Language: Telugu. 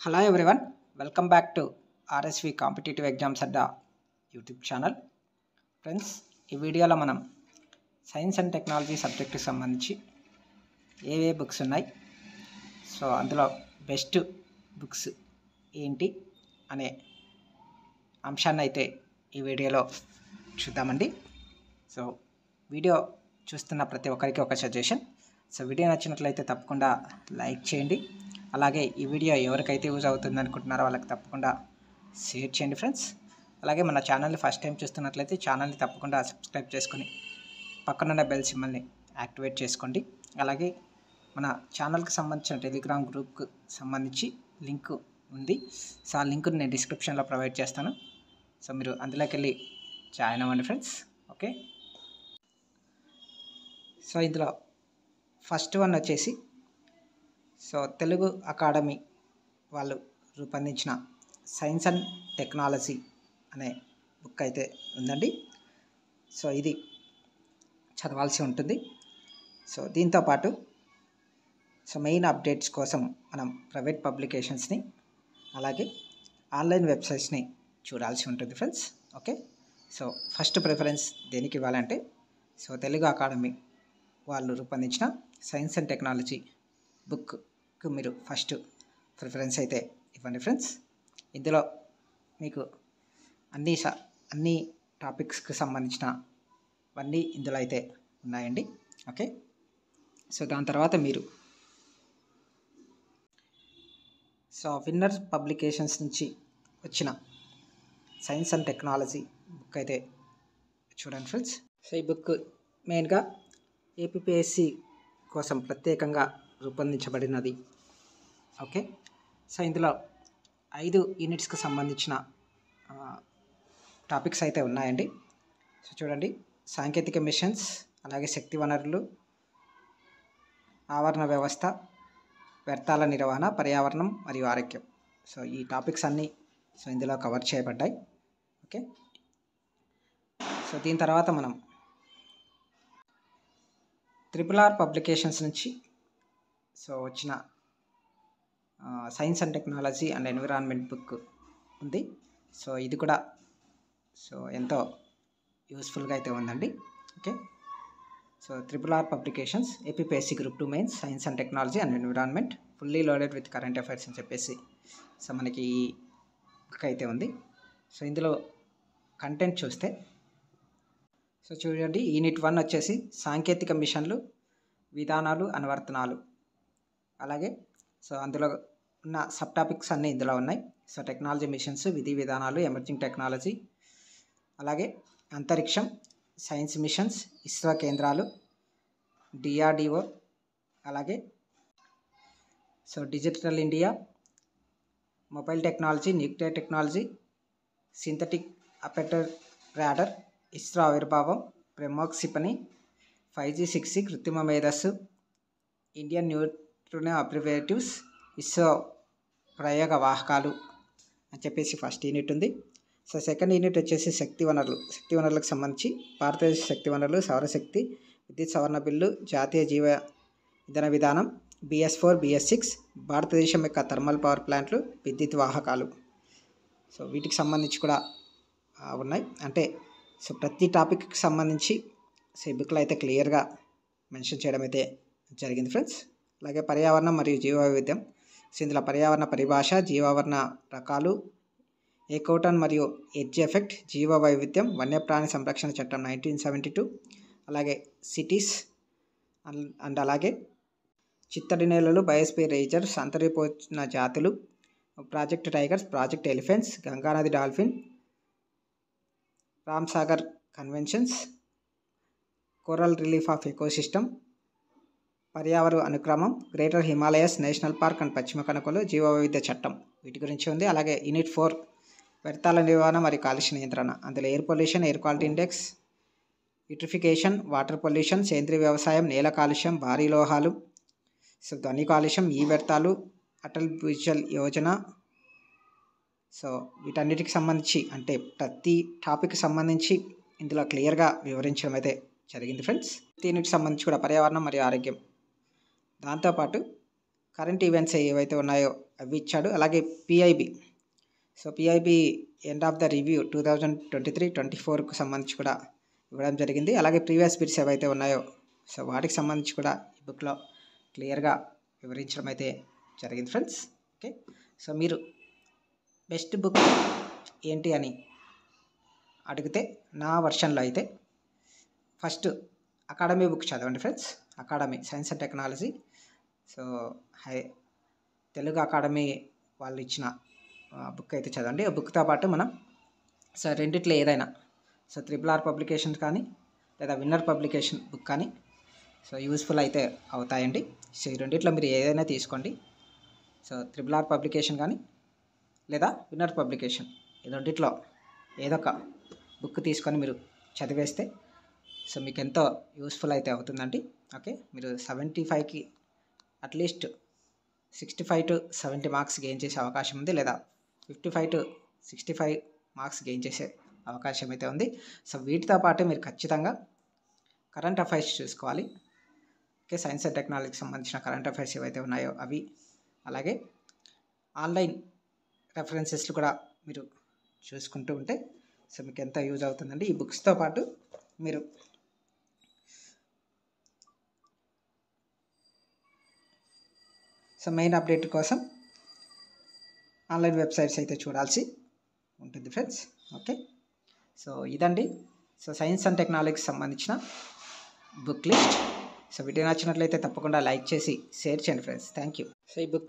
Hello everyone, welcome back to RSV Competitive Exams Adda YouTube channel. Friends, ఈ వీడియోలో మనం సైన్స్ అండ్ టెక్నాలజీ సబ్జెక్టుకి సంబంధించి ఏ బుక్స్ ఉన్నాయి, సో అందులో బెస్ట్ బుక్స్ ఏంటి అనే అంశాన్ని అయితే ఈ వీడియోలో చూద్దామండి. సో వీడియో చూస్తున్న ప్రతి ఒక్కరికి ఒక సజెషన్, సో వీడియో నచ్చినట్లయితే తప్పకుండా లైక్ చేయండి. అలాగే ఈ వీడియో ఎవరికైతే యూజ్ అవుతుంది అనుకుంటున్నారో వాళ్ళకి తప్పకుండా షేర్ చేయండి ఫ్రెండ్స్. అలాగే మన ఛానల్ని ఫస్ట్ టైం చూస్తున్నట్లయితే ఛానల్ని తప్పకుండా సబ్స్క్రైబ్ చేసుకుని పక్కనున్న బెల్ సింబల్ని యాక్టివేట్ చేసుకోండి. అలాగే మన ఛానల్కి సంబంధించిన టెలిగ్రామ్ గ్రూప్కి సంబంధించి లింక్ ఉంది, సో ఆ లింక్ని నేను డిస్క్రిప్షన్లో ప్రొవైడ్ చేస్తాను. సో మీరు అందులోకి వెళ్ళి జాయిన్ అవ్వండి ఫ్రెండ్స్. ఓకే, సో ఇందులో ఫస్ట్ వన్ వచ్చేసి సో తెలుగు అకాడమీ వాళ్ళు రూపొందించిన సైన్స్ అండ్ టెక్నాలజీ అనే బుక్ అయితే ఉందండి. సో ఇది చదవాల్సి ఉంటుంది. సో దీంతోపాటు సో మెయిన్ అప్డేట్స్ కోసం మనం ప్రైవేట్ పబ్లికేషన్స్ని అలాగే ఆన్లైన్ వెబ్సైట్స్ని చూడాల్సి ఉంటుంది friends. Okay, so first preference దేనికి ఇవ్వాలంటే సో తెలుగు అకాడమీ వాళ్ళు రూపొందించిన సైన్స్ అండ్ టెక్నాలజీ బుక్ మీరు ఫస్ట్ ప్రిఫరెన్స్ అయితే ఇవ్వండి ఫ్రెండ్స్. ఇందులో మీకు అన్ని టాపిక్స్కి సంబంధించినవన్నీ ఇందులో అయితే ఉన్నాయండి. ఓకే, సో దాని తర్వాత మీరు సో విన్నర్ పబ్లికేషన్స్ నుంచి వచ్చిన సైన్స్ అండ్ టెక్నాలజీ బుక్ అయితే చూడండి ఫ్రెండ్స్. సో ఈ బుక్ మెయిన్గా ఏపీపీఎస్సి కోసం ప్రత్యేకంగా రూపొందించబడినది. ఓకే, సో ఇందులో 5 యూనిట్స్కి సంబంధించిన టాపిక్స్ అయితే ఉన్నాయండి. సో చూడండి, సాంకేతిక మిషన్స్, అలాగే శక్తి వనరులు, ఆవరణ వ్యవస్థ, వ్యర్థాల నిర్వహణ, పర్యావరణం మరియు ఆరోగ్యం. సో ఈ టాపిక్స్ అన్నీ సో ఇందులో కవర్ చేయబడ్డాయి. ఓకే, సో దీని తర్వాత మనం RRR పబ్లికేషన్స్ నుంచి సో వచ్చిన science and technology and environment book ఉంది. సో ఇది కూడా సో ఎంతో యూస్ఫుల్గా అయితే ఉందండి. Okay, so RRR publications APPSC group 2 mains science and technology and environment fully loaded with current affairs అని చెప్పేసి సో మనకి ఈ బుక్ అయితే ఉంది. సో ఇందులో కంటెంట్ చూస్తే సో చూడండి, యూనిట్ 1 వచ్చేసి సాంకేతిక మిషన్లు, విధానాలు, అనువర్తనాలు. అలాగే సో అందులో ఉన్న సబ్ టాపిక్స్ అన్నీ ఇందులో ఉన్నాయి. సో టెక్నాలజీ మిషన్స్, విధి విధానాలు, ఎమర్జింగ్ టెక్నాలజీ, అలాగే అంతరిక్షం, సైన్స్ మిషన్స్, ఇస్రో కేంద్రాలు, డిఆర్డిఓ, అలాగే so digital India, mobile technology, nuclear technology, synthetic aperture radar, ISRO ఆవిర్భావం, బ్రహ్మోక్షిపణి, 5G 6G, కృత్రిమ మేధస్సు, ఇండియన్ న్యూట్రినో అబ్రివేటివ్స్, ఇస్రో ప్రయోగ వాహకాలు అని చెప్పేసి ఫస్ట్ యూనిట్ ఉంది. సో సెకండ్ యూనిట్ వచ్చేసి శక్తి వనరులు. శక్తి వనరులకు సంబంధించి భారతదేశ శక్తి వనరులు, సౌరశక్తి, విద్యుత్ సవరణ బిల్లు, జాతీయ జీవ ఇంధన విధానం, BS4, BS6, భారతదేశం యొక్క థర్మల్ పవర్ ప్లాంట్లు, విద్యుత్ వాహకాలు. సో వీటికి సంబంధించి కూడా ఉన్నాయి. అంటే సో ప్రతి టాపిక్కి సంబంధించి సో ఈ బుక్లో అయితే క్లియర్గా మెన్షన్ చేయడం అయితే జరిగింది ఫ్రెండ్స్. అలాగే పర్యావరణం మరియు జీవ వైవిధ్యం. సో ఇందులో పర్యావరణ పరిభాష, జీవావరణ రకాలు, ఏకోటన్ మరియు ఎడ్జ్ ఎఫెక్ట్, జీవ వైవిధ్యం, వన్యప్రాణి సంరక్షణ చట్టం 1972, అలాగే సిటీస్ అండ్ అలాగే చిత్తడి నేలలు, బయోస్పియర్ రిజర్వ్స్, అంతరిపోచిన జాతులు, ప్రాజెక్ట్ టైగర్స్, ప్రాజెక్ట్ ఎలిఫెంట్స్, గంగానది dolphin, Ramsar conventions, coral relief of ecosystem, పర్యావరణ అనుక్రమం, greater Himalayas national park and పశ్చిమ కనుకలు, జీవ వైవిధ్య చట్టం, వీటి గురించి ఉంది. అలాగే యూనిట్ 4 వ్యర్థాల నిర్వహణ మరియు కాలుష్య నియంత్రణ. అందులో air pollution, air quality index, eutrophication, water pollution, సేంద్రీయ వ్యవసాయం, నేల కాలుష్యం, భారీ లోహాలు, సో ధ్వని కాలుష్యం, ఈ వ్యర్థాలు, అటల్ భూజల్ యోజన. సో వీటన్నిటికి సంబంధించి అంటే ప్రతి టాపిక్కి సంబంధించి ఇందులో క్లియర్గా వివరించడం అయితే జరిగింది ఫ్రెండ్స్. దీనికి సంబంధించి కూడా పర్యావరణం మరియు ఆరోగ్యం, దాంతోపాటు కరెంట్ ఈవెంట్స్ ఏవైతే ఉన్నాయో అవి ఇచ్చాడు. అలాగే PIB, so PIB end of the review 2023-24కు సంబంధించి కూడా ఇవ్వడం జరిగింది. అలాగే ప్రీవియస్ బిట్స్ ఏవైతే ఉన్నాయో సో వాటికి సంబంధించి కూడా ఈ బుక్లో క్లియర్గా వివరించడం అయితే జరిగింది ఫ్రెండ్స్. ఓకే, సో మీరు బెస్ట్ బుక్ ఏంటి అని అడిగితే నా వర్షన్లో అయితే ఫస్ట్ అకాడమీ బుక్ చదవండి friends. Academy science and technology, so Telugu academy వాళ్ళు ఇచ్చిన బుక్ అయితే చదవండి. ఆ బుక్తో పాటు మనం సో రెండిట్లో ఏదైనా సో RRR పబ్లికేషన్ కానీ లేదా విన్నర్ పబ్లికేషన్ బుక్ కానీ సో యూస్ఫుల్ అయితే అవుతాయండి. సో ఈ రెండిట్లో మీరు ఏదైనా తీసుకోండి. సో RRR పబ్లికేషన్ కానీ లేదా విన్నర్ పబ్లికేషన్, ఈ రెండిట్లో ఏదో ఒక బుక్ తీసుకొని మీరు చదివేస్తే సో మీకు ఎంతో యూస్ఫుల్ అయితే అవుతుందండి. ఓకే, మీరు 75కి అట్లీస్ట్ 65 to 70 మార్క్స్ గెయిన్ చేసే అవకాశం ఉంది, లేదా 55 to 65 మార్క్స్ గెయిన్ చేసే అవకాశం అయితే ఉంది. సో వీటితో పాటు మీరు ఖచ్చితంగా కరెంట్ అఫైర్స్ చూసుకోవాలి. ఓకే, సైన్స్ అండ్ టెక్నాలజీకి సంబంధించిన కరెంట్ అఫైర్స్ ఏవైతే ఉన్నాయో అవి, అలాగే ఆన్లైన్ రెఫరెన్సెస్లు కూడా మీరు చూసుకుంటూ ఉంటే సో మీకు ఎంత యూజ్ అవుతుందండి. ఈ బుక్స్తో పాటు మీరు సో మెయిన్ అప్డేట్ కోసం ఆన్లైన్ వెబ్సైట్స్ అయితే చూడాల్సి ఉంటుంది ఫ్రెండ్స్. ఓకే, సో ఇదండి సో సైన్స్ అండ్ టెక్నాలజీకి సంబంధించిన బుక్ లిస్ట్. సో వీడియో నచ్చినట్లయితే తప్పకుండా లైక్ చేసి షేర్ చేయండి ఫ్రెండ్స్. Thank you. సో ఈ బుక్